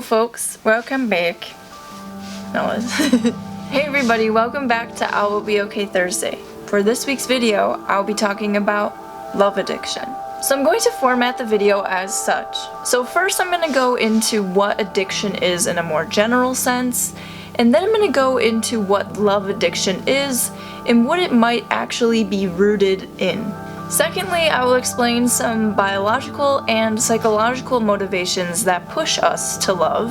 folks, welcome back. Hey everybody, welcome back to I Will Be Okay Thursday. For this week's video, I'll be talking about love addiction. So I'm going to format the video as such. So first I'm going to go into what addiction is in a more general sense, and then I'm going to go into what love addiction is and what it might actually be rooted in. Secondly, I will explain some biological and psychological motivations that push us to love,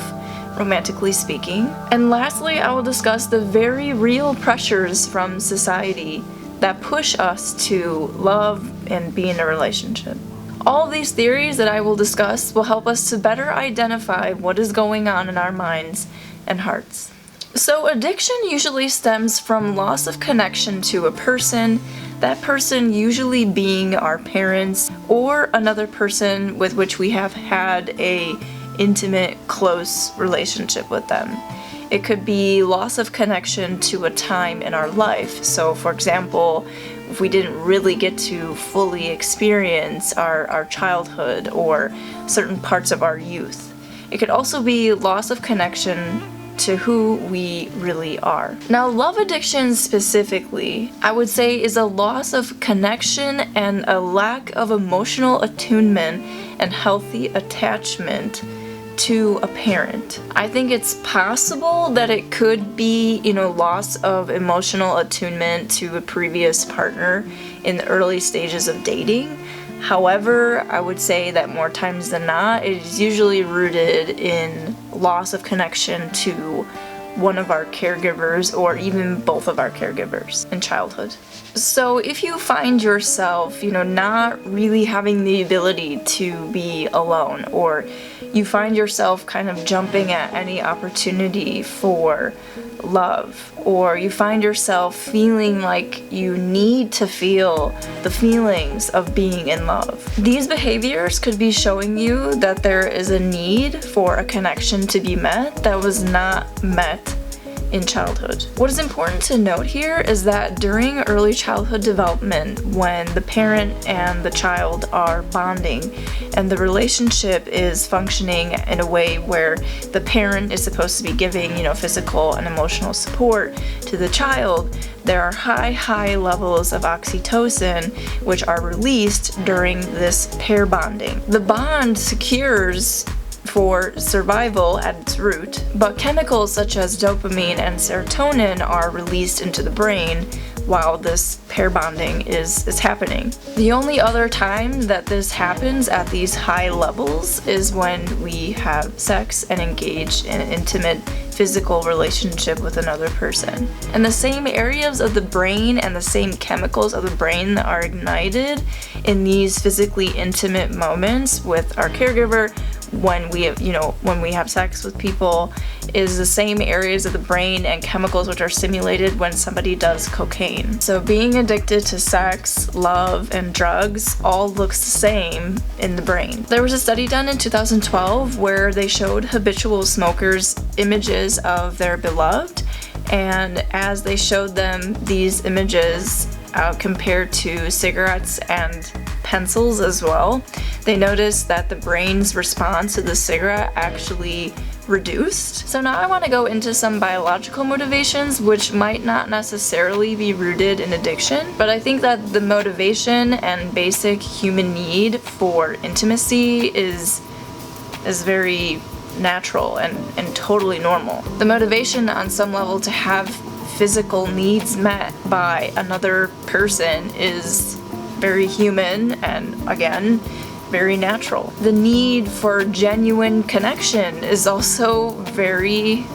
romantically speaking. And lastly, I will discuss the very real pressures from society that push us to love and be in a relationship. All of these theories that I will discuss will help us to better identify what is going on in our minds and hearts. So addiction usually stems from loss of connection to a person, that person usually being our parents or another person with which we have had a intimate, close relationship with them. It could be loss of connection to a time in our life. So for example, if we didn't really get to fully experience our childhood or certain parts of our youth. It could also be loss of connection to who we really are. Now, love addiction specifically, I would say, is a loss of connection and a lack of emotional attunement and healthy attachment to a parent. I think it's possible that it could be, loss of emotional attunement to a previous partner in the early stages of dating. However, I would say that more times than not, it is usually rooted in loss of connection to one of our caregivers or even both of our caregivers in childhood. So if you find yourself, not really having the ability to be alone, or you find yourself kind of jumping at any opportunity for love, or you find yourself feeling like you need to feel the feelings of being in love. These behaviors could be showing you that there is a need for a connection to be met that was not met in childhood. What is important to note here is that during early childhood development, when the parent and the child are bonding and the relationship is functioning in a way where the parent is supposed to be giving, physical and emotional support to the child, there are high levels of oxytocin which are released during this pair bonding. The bond secures for survival at its root, but chemicals such as dopamine and serotonin are released into the brain while this pair bonding is happening. The only other time that this happens at these high levels is when we have sex and engage in an intimate physical relationship with another person. And the same areas of the brain and the same chemicals of the brain that are ignited in these physically intimate moments with our caregiver when we have sex with people is the same areas of the brain and chemicals which are stimulated when somebody does cocaine. So being addicted to sex, love, and drugs all looks the same in the brain. There was a study done in 2012 where they showed habitual smokers images of their beloved, and as they showed them these images compared to cigarettes and pencils as well, they noticed that the brain's response to the cigarette actually reduced. So now I want to go into some biological motivations which might not necessarily be rooted in addiction, but I think that the motivation and basic human need for intimacy is very natural and totally normal. The motivation on some level to have physical needs met by another person is very human and, again, very natural. The need for genuine connection is also very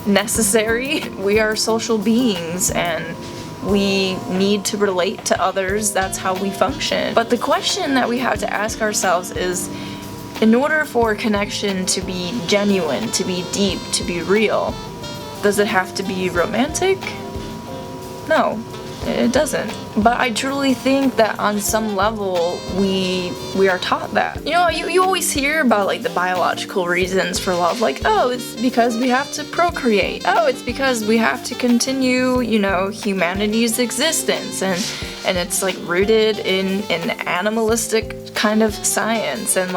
necessary. We are social beings and we need to relate to others. That's how we function. But the question that we have to ask ourselves is, in order for connection to be genuine, to be deep, to be real, does it have to be romantic? No, it doesn't. But I truly think that on some level we are taught that. You always hear about the biological reasons for love, it's because we have to procreate. Oh, it's because we have to continue, humanity's existence, and it's rooted in animalistic kind of science, and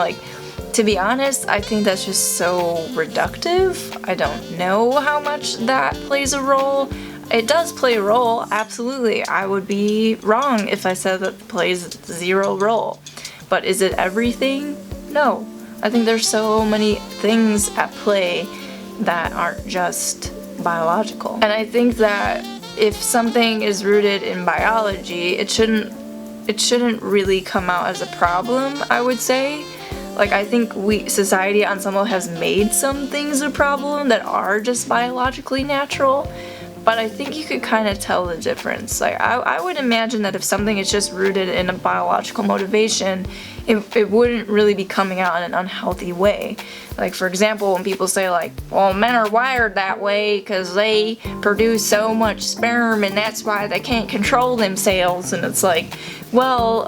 To be honest, I think that's just so reductive. I don't know how much that plays a role. It does play a role, absolutely. I would be wrong if I said that it plays zero role. But is it everything? No. I think there's so many things at play that aren't just biological. And I think that if something is rooted in biology, it shouldn't really come out as a problem, I would say. Like, I think society on some level has made some things a problem that are just biologically natural, but I think you could kind of tell the difference. Like, I would imagine that if something is just rooted in a biological motivation, it wouldn't really be coming out in an unhealthy way. Like, for example, when people say, like, well, men are wired that way because they produce so much sperm and that's why they can't control themselves, and it's like, well,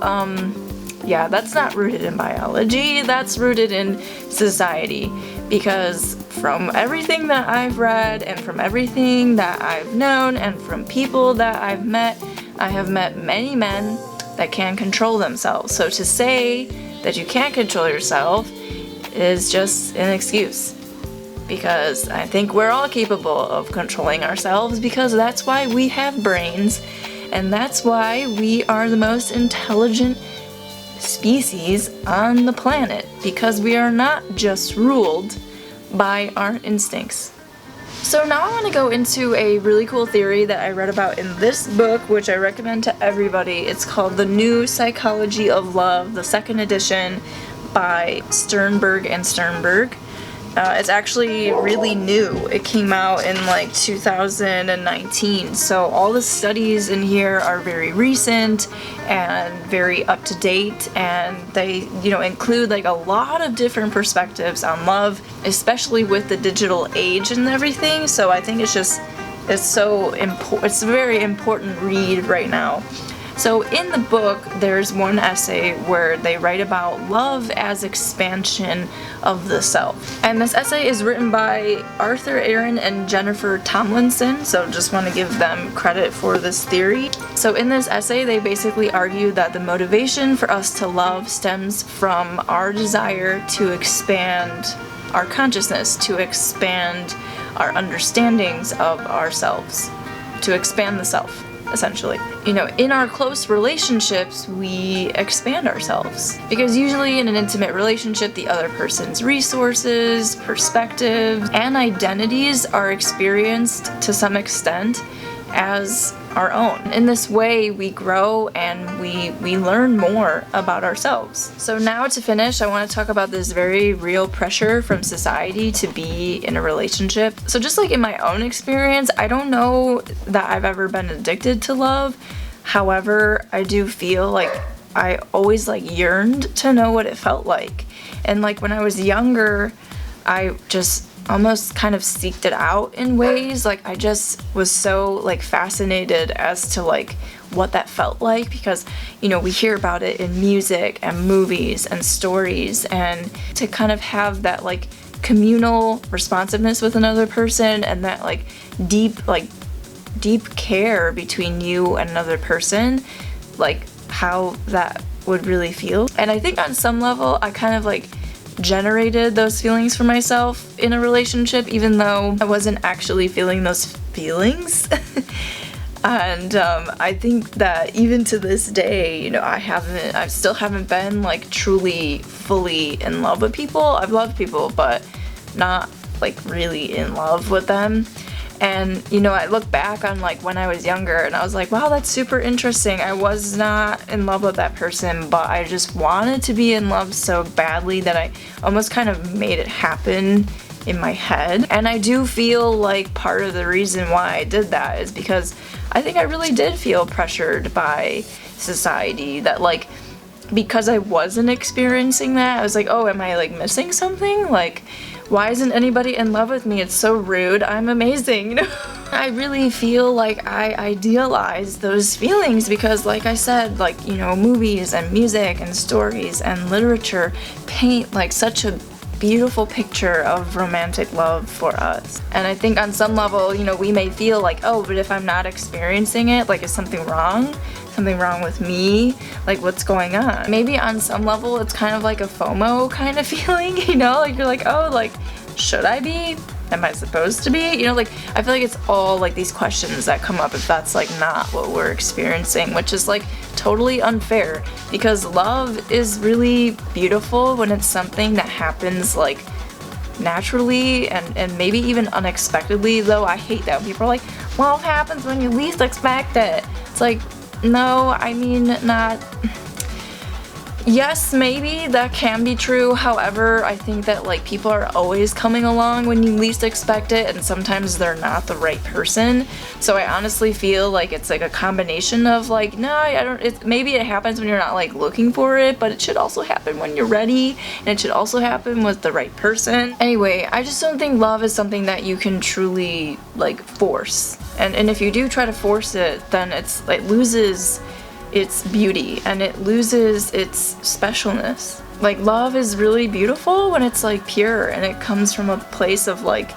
yeah, that's not rooted in biology, that's rooted in society. Because from everything that I've read and from everything that I've known and from people that I've met, I have met many men that can control themselves. So to say that you can't control yourself is just an excuse. Because I think we're all capable of controlling ourselves, because that's why we have brains, and that's why we are the most intelligent species on the planet, because we are not just ruled by our instincts. So now I want to go into a really cool theory that I read about in this book, which I recommend to everybody. It's called The New Psychology of Love, the second edition by Sternberg and Sternberg. It's actually really new. It came out in like 2019, so all the studies in here are very recent and very up to date, and they, include like a lot of different perspectives on love, especially with the digital age and everything. So I think it's so important. It's a very important read right now. So in the book, there's one essay where they write about love as expansion of the self. And this essay is written by Arthur Aaron and Jennifer Tomlinson, so just want to give them credit for this theory. So in this essay, they basically argue that the motivation for us to love stems from our desire to expand our consciousness, to expand our understandings of ourselves, to expand the self. Essentially, in our close relationships, we expand ourselves, because usually in an intimate relationship, the other person's resources, perspectives, and identities are experienced to some extent as our own. In this way, we grow and we learn more about ourselves. So now to finish, I want to talk about this very real pressure from society to be in a relationship. So just like in my own experience, I don't know that I've ever been addicted to love. However, I do feel like I always yearned to know what it felt like. And when I was younger, I just almost kind of seeked it out in ways. I just was so fascinated as to what that felt like, because we hear about it in music and movies and stories, and to kind of have that communal responsiveness with another person, and that deep care between you and another person, how that would really feel. And I think on some level I kind of generated those feelings for myself in a relationship, even though I wasn't actually feeling those feelings. And I think that even to this day, I still haven't been truly fully in love with people. I've loved people, but not really in love with them. And I look back on when I was younger, and I was like, wow, that's super interesting. I was not in love with that person, but I just wanted to be in love so badly that I almost kind of made it happen in my head. And I do feel like part of the reason why I did that is because I think I really did feel pressured by society, that because I wasn't experiencing that, I was like, oh, am I missing something? Why isn't anybody in love with me? It's so rude. I'm amazing. I really feel like I idealize those feelings because, like I said, movies and music and stories and literature paint such a beautiful picture of romantic love for us. And I think on some level, you know, we may feel like, oh, but if I'm not experiencing it, like, is something wrong? Something wrong with me? Like, what's going on? Maybe on some level it's kind of like a FOMO kind of feeling, you know, like you're like, oh, like, should I be? Am I supposed to be? You know, like, I feel like it's all like these questions that come up if that's like not what we're experiencing, which is like totally unfair, because love is really beautiful when it's something that happens like naturally and maybe even unexpectedly. Though I hate that when people are like, love happens when you least expect it. It's like, no, I mean, not. Yes, maybe that can be true. However, I think that like people are always coming along when you least expect it, and sometimes they're not the right person. So I honestly feel like it's like a combination of like, no, I don't, maybe it happens when you're not like looking for it, but it should also happen when you're ready, and it should also happen with the right person. Anyway, I just don't think love is something that you can truly like force. And if you do try to force it, then it loses its beauty and it loses its specialness. Like, love is really beautiful when it's like pure and it comes from a place of like,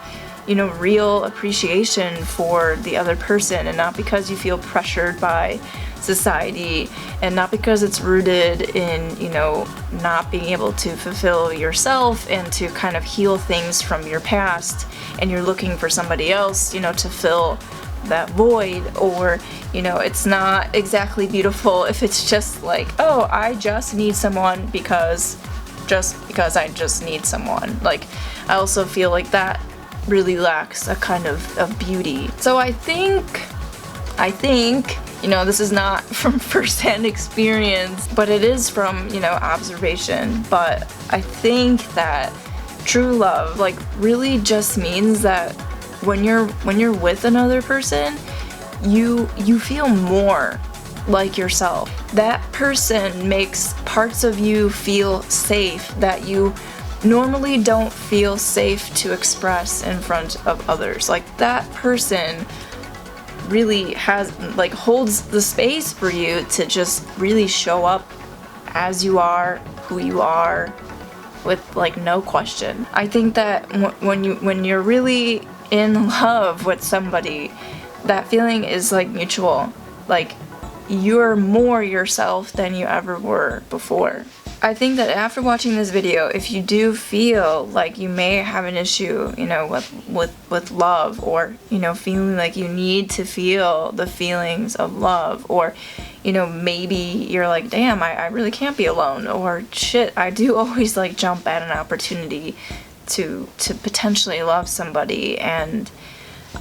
you know, real appreciation for the other person, and not because you feel pressured by society, and not because it's rooted in, you know, not being able to fulfill yourself and to kind of heal things from your past, and you're looking for somebody else, you know, to fill that void. Or, you know, it's not exactly beautiful if it's just like, oh, I just need someone because I just need someone. Like, I also feel like that really lacks a kind of beauty. So I think, you know, this is not from first-hand experience, but it is from, you know, observation. But I think that true love, like, really just means that when you're with another person, you feel more like yourself. That person makes parts of you feel safe that you normally don't feel safe to express in front of others. Like, that person really holds the space for you to just really show up as you are, who you are, with like no question. I think that when you're really in love with somebody, that feeling is like mutual. Like, you're more yourself than you ever were before. I think that after watching this video, if you do feel like you may have an issue, you know, with love, or, you know, feeling like you need to feel the feelings of love, or, you know, maybe you're like, damn, I really can't be alone, or shit, I do always like jump at an opportunity to potentially love somebody. And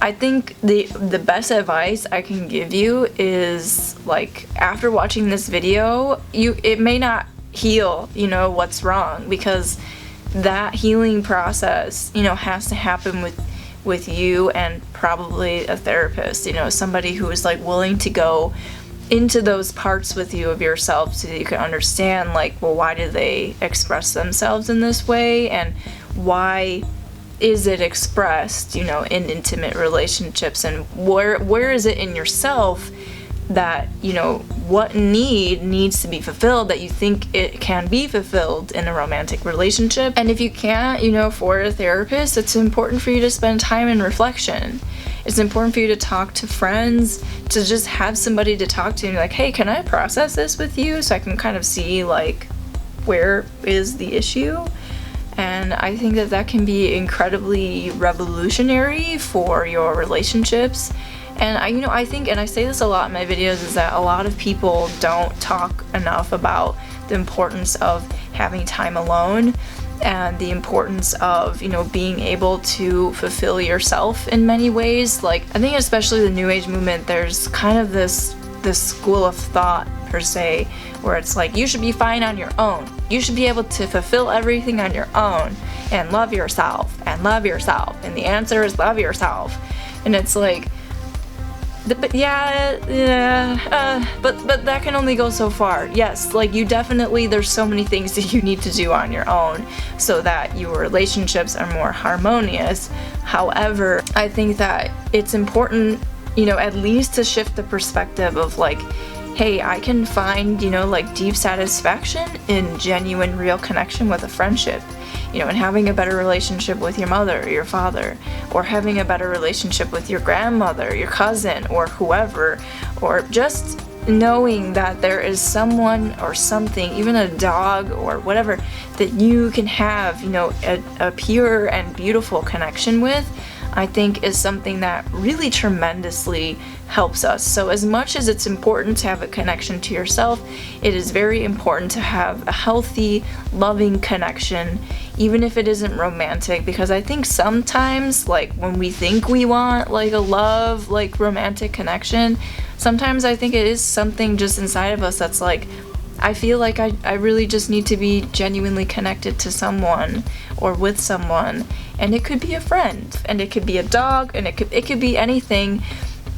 I think the best advice I can give you is, like, after watching this video, it may not heal, you know, what's wrong, because that healing process, you know, has to happen with you and probably a therapist, you know, somebody who is like willing to go into those parts with you of yourself so that you can understand, like, well, why do they express themselves in this way, and why is it expressed, you know, in intimate relationships, and where is it in yourself that, you know, what needs to be fulfilled that you think it can be fulfilled in a romantic relationship. And if you can't, you know, for a therapist, it's important for you to spend time in reflection. It's important for you to talk to friends, to just have somebody to talk to and be like, hey, can I process this with you so I can kind of see, like, where is the issue? And I think that can be incredibly revolutionary for your relationships. And I think, and I say this a lot in my videos, is that a lot of people don't talk enough about the importance of having time alone, and the importance of, you know, being able to fulfill yourself in many ways. Like, I think especially the New Age movement, there's kind of this school of thought, per se, where it's like, you should be fine on your own. You should be able to fulfill everything on your own and love yourself and love yourself. And the answer is love yourself. And it's like, but that can only go so far. Yes, like, you definitely, there's so many things that you need to do on your own so that your relationships are more harmonious. However, I think that it's important, you know, at least to shift the perspective of, like, hey, I can find, like deep satisfaction in genuine, real connection with a friendship. And having a better relationship with your mother or your father, or having a better relationship with your grandmother, your cousin, or whoever, or just knowing that there is someone or something, even a dog or whatever, that you can have, a pure and beautiful connection with, I think is something that really tremendously helps us. So as much as it's important to have a connection to yourself, it is very important to have a healthy, loving connection, even if it isn't romantic, because I think sometimes, like, when we think we want like a love, like romantic connection, sometimes I think it is something just inside of us that's like, I feel like I really just need to be genuinely connected to someone or with someone, and it could be a friend, and it could be a dog, and it could be anything,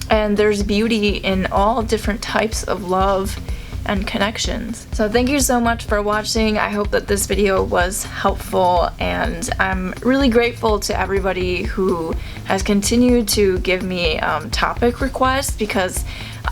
and there's beauty in all different types of love and connections. So thank you so much for watching. I hope that this video was helpful, and I'm really grateful to everybody who has continued to give me topic requests, because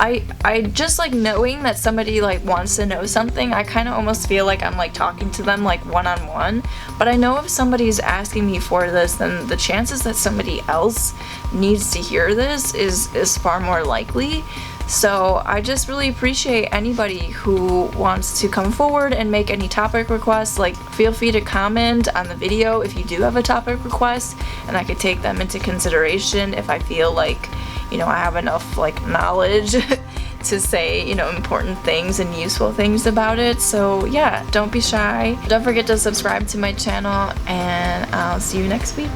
I just like knowing that somebody like wants to know something. I kind of almost feel like I'm like talking to them like one-on-one, but I know if somebody's asking me for this, then the chances that somebody else needs to hear this is far more likely. So I just really appreciate anybody who wants to come forward and make any topic requests. Like, feel free to comment on the video if you do have a topic request, and I could take them into consideration if I feel like, I have enough like knowledge to say, important things and useful things about it. So yeah, don't be shy. Don't forget to subscribe to my channel, and I'll see you next week.